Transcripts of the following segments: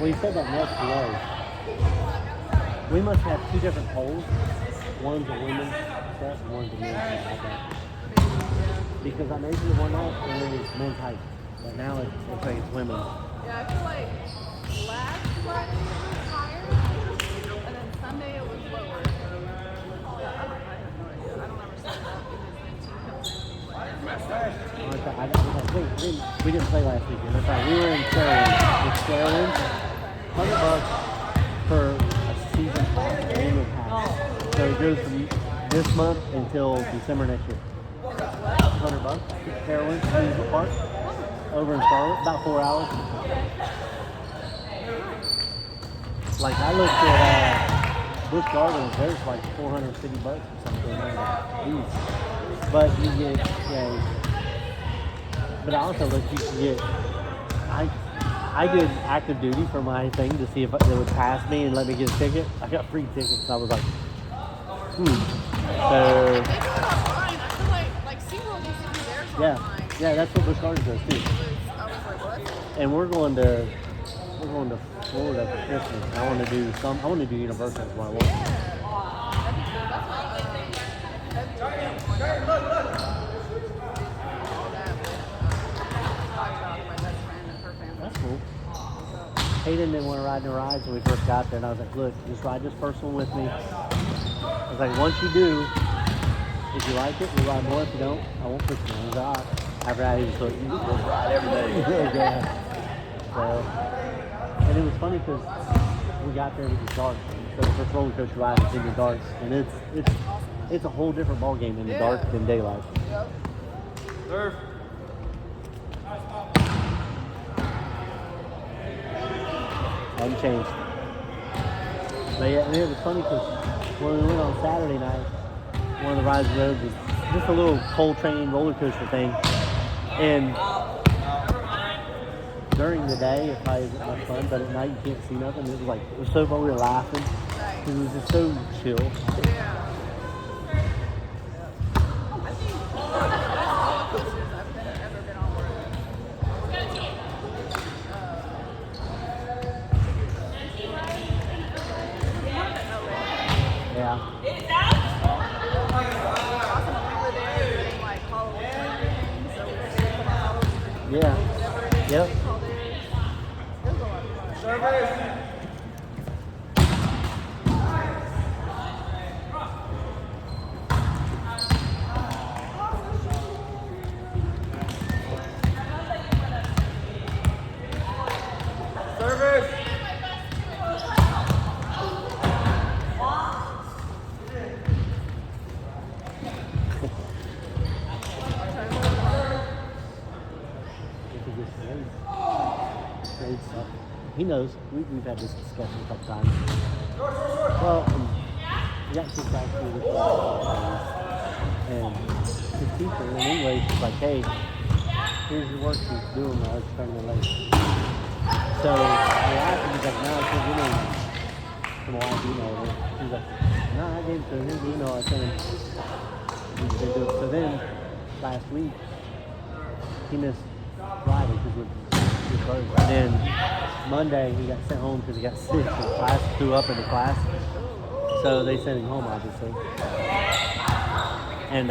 Well, you said that next low. We must have two different poles. One's a women's set and one's a men's set, I think. Because I mentioned it one night and it was men's height. But now it looks like it's women's. Yeah, I feel like last Friday it was higher, and then Sunday it was lower. I have no idea. I don't ever set it up because then team comes in and he's like, We didn't play last weekend. That's right. We were in Carolyn. It's Carolyn. $100 for a season pass, annual pass. So it goes from this month until December next year. $100. Carolyn, Amusement Park, over in Charlotte, about 4 hours. Like I looked at Busch Gardens, there's like $450 or something. Jeez. But you get, but I also looked, you can get, I did active duty for my thing to see if they would pass me and let me get a ticket. I got free tickets. I was like, So, they do it online. I feel like SeaWorld used to do theirs online. yeah, that's what Busch Gardens does too. I was like, what? And we're going to Florida for Christmas. I want to do Universal is what I want. Yeah. That's cool. Hayden didn't want to ride in the rides when we first got there, and I was like, look, just ride this first one with me. I was like, once you do, if you like it, we'll ride more. If you don't, I won't push you. He was all right. After that, he was like, you just ride every day. Yeah. So, and it was funny because we got there, it was dark. So the first roller coaster ride is in the dark, and it's a whole different ball game in the dark than daylight. Yep. Serve. Hadn't changed. But yeah, and it was funny because when we went on Saturday night, one of the rides we rode was just a little Coltrane roller coaster thing. And during the day, it probably isn't much fun, but at night you can't see nothing. It was so fun. We were laughing. It was just so chill. Yeah. I think one of the best roller coasters I've ever been on were Yeah. awesome. We were there during like Halloween and everything, so we were there for Halloween. Yeah. Yep. It was a lot of fun. Service. Service. Grade stuff. He knows. We've had this discussion a couple times. Well, we got kicked out through the and his teacher in English was like, hey, here's your worksheet, do them. I was turning it late. So we asked him, he's like, no, I said, you know, to my wife emailed her. He's like, no, I gave it to him. Here's the email I sent him. He said, do it. So then, last week, he missed Friday because we're first. And then Monday, he got sent home because he got sick. The class threw up in the class. So they sent him home, obviously. And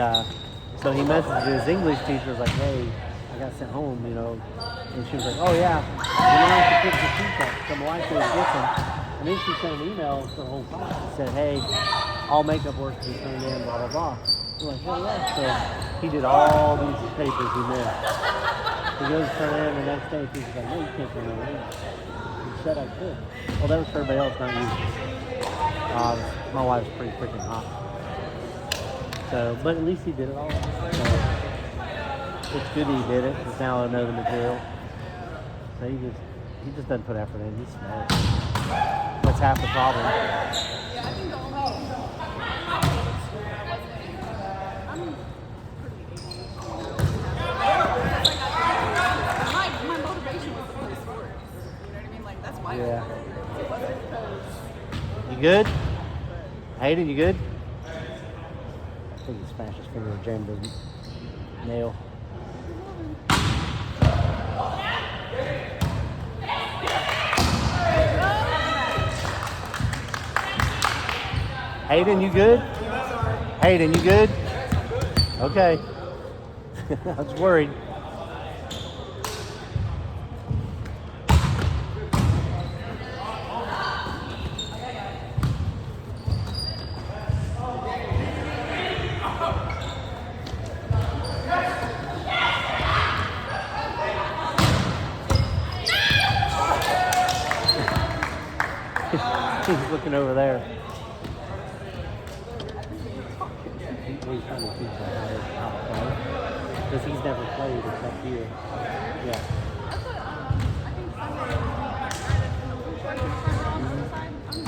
so he messaged his English teacher, was like, hey, I got sent home, you know. And she was like, oh, yeah. You're not to pick the teeth up. So my wife was with him. And then she sent an email to the whole class and said, hey, all makeup work to be turned in, blah, blah, blah. We're like, well, yeah. So he did all these papers he missed. He goes to turn in the next day, he's like, no, you can't turn it in. He said I could. Well, that was for everybody else, not you. My wife's pretty freaking hot. So, but at least he did it all. So, it's good he did it, because now I know the material. So he just doesn't put effort in, he's smart. That's half the problem. Yeah, I think the only problem I'm pretty my motivation was to play sports. You know what I mean? Like that's why. Yeah. It wasn't because. You good? Hayden, you good? I think he smashed his finger and jammed his nail. Hayden, you good? Hayden, you good? Okay. I was worried. He's looking over there. He's trying to teach us how to play. Because he's never played except here. Yeah. That's what, I think Sunday, I'm going to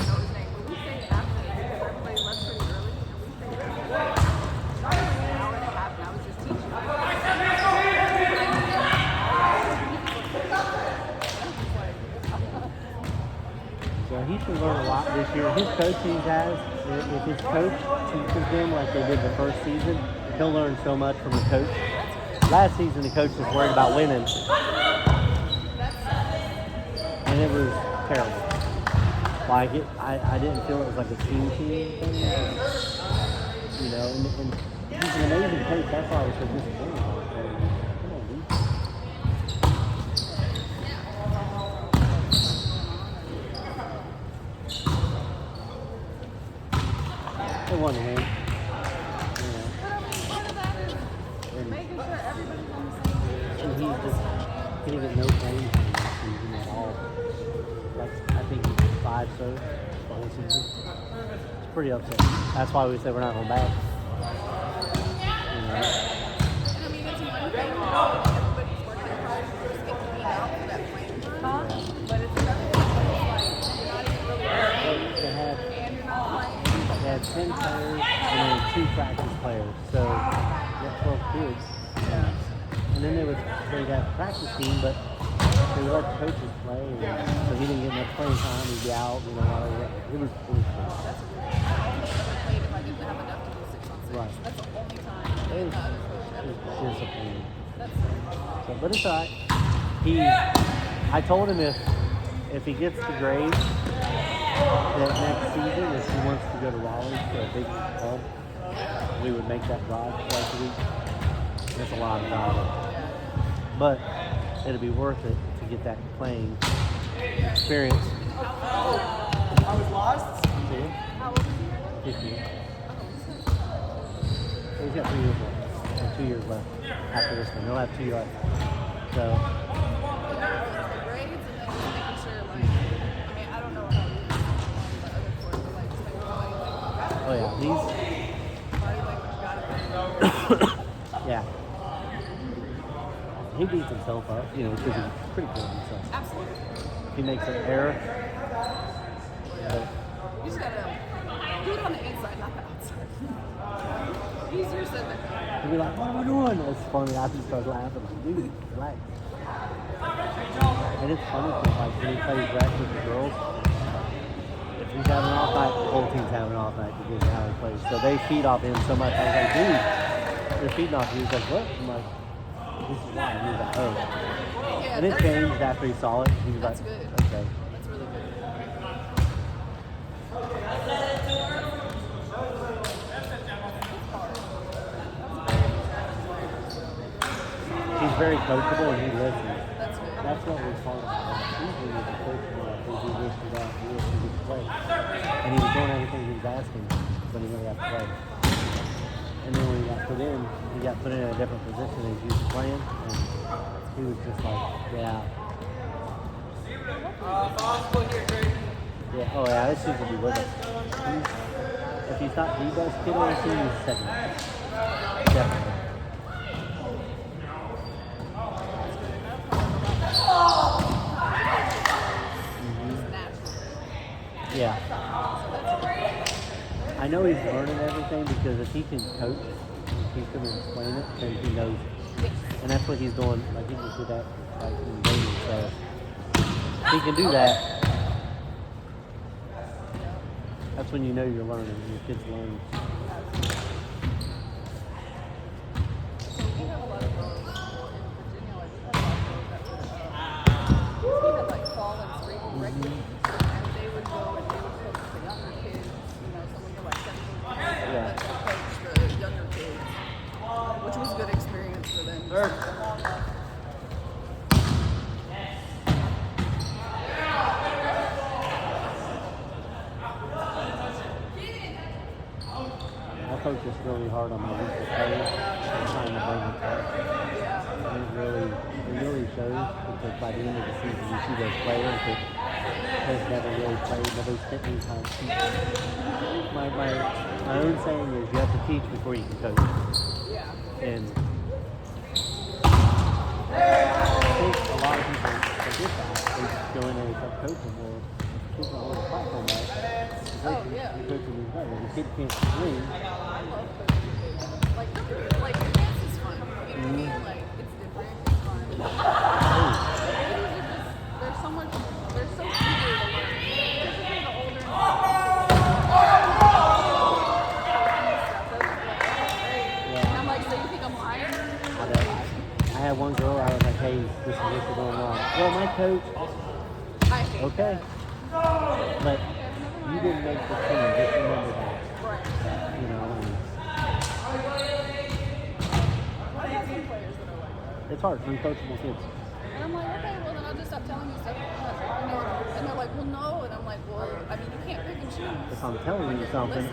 know his name, but we stayed after because everybody left pretty early, and we stayed there for like an hour and a half, and I was just teaching. So he should learn a lot this year. His coaching has, if his coach teaches him like they did the first season, he'll learn so much from the coach. Last season, the coach was worried about winning, and it was terrible. Like I didn't feel it was like a team thing. You know, and he's an amazing coach. That's why I was so disappointed. Come on, dude. They won the game. Making sure everybody's on the same page. And he just didn't get no playing time this season at all. Like I think he's 5 serves the whole season. It's pretty upsetting. That's why we said we're not going back. You know? And I mean, it's one thing, everybody's working hard to just get the beat out for that playing time, but it's another thing when it's like, you're not even really playing, They had and you're not playing. 10 players and then 2 practice players. So you have 12 kids. And then they'd have a practice team, but they would let the coaches play. And so he didn't get much playing time. He'd be out, you know. It was That's weird. I only ever played if I didn't have enough to do 6-on-6. Right. That's the only time me and the other coach ever played. disappointing. That's So, but it's all right. I told him if he gets the grade that next season, if he wants to go to Raleigh for a big club, we would make that drive twice a week. That's a lot of driving. But it'll be worth it to get that playing experience. I was lost. See him? How old is he? 15. So he's got 3 years left. Or 2 years left after this one. He'll have 2 years left. So The grades and then just making sure, like, I mean, I don't know how you on the other court, but like, just making sure oh yeah, body language got it. yeah. He beats himself up, you know, because he's pretty good at himself. Absolutely. He makes an error. But You just gotta do it on the inside, not the outside. Easier said than done. he'll be like, what am I doing? It's funny. I just start laughing. Like, dude, relax. And it's funny because like when he plays rec with the girls, if he's having an off night, the whole team's having an off night because of how he plays. So they feed off him so much. I was like, dude, they're feeding off you. He's like, what? I'm like, this is why. And he was like, oh. Yeah, And it that's, changed after he saw it. He was That's like, good. okay. that's really good. He's very coachable and he listens. That's good. That's what we call him. Usually he's a coach for us. He this or that. He this to play. And he was doing everything he was asking, but he never got to play. And then when he got put in, he got put in a different position than he used to playing. And he was just like, yeah. Yeah, oh yeah, this seems to be with us. If he's not the best kid on the team, he's second. Definitely. Yeah. I know he's learning everything because if he can coach, if he can explain it, then he knows it. And that's what he's doing. Like he just did that like in dating. So if he can do that, that's when you know you're learning. Your kid's learning. So we have a lot of girls in Virginia, like we have a lot of girls that we had like fall and spring rec leagues, and they would go and they would coach the younger kids, you know, someone who like 17 work. I focus really hard on my weakest players and trying to bring it up. And it really shows because by the end of the season you see those players that has never really played, nobody's hit me kind of teach. My own saying is you have to teach before you can coach. Yeah. And I think a lot of people forget that. They just go in there and start coaching. Well, kids don't really platform that. You're coaching these guys. If a kid can't swing, I love coaching. Like dance is fun. You know what I mean? Like it's different. It's fun. There's so much. They're so eager to learn. Typically, the older and and I'm like, so you think I'm lying? I had one girl, I was like, hey, this is what's going on. Well, my coach, I hate okay, but you didn't make the team, just remember that. Right. You know, and I have some players that are like that. it's hard, uncoachable kids. And I'm like, okay, well then I'll just stop telling you stuff. You know, and they're like, well, no. And I'm like, well, I mean, you can't pick and choose. If I'm telling you something,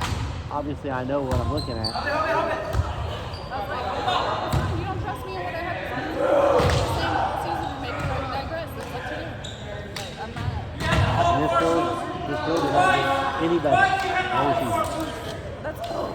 obviously I know what I'm looking at. I was like, it's fine. You don't trust me in what I have to say. You're saying the whole season and maybe I digress. It's up to you. Like, I'm not. And this girl did not get any better. The whole season. That's cool.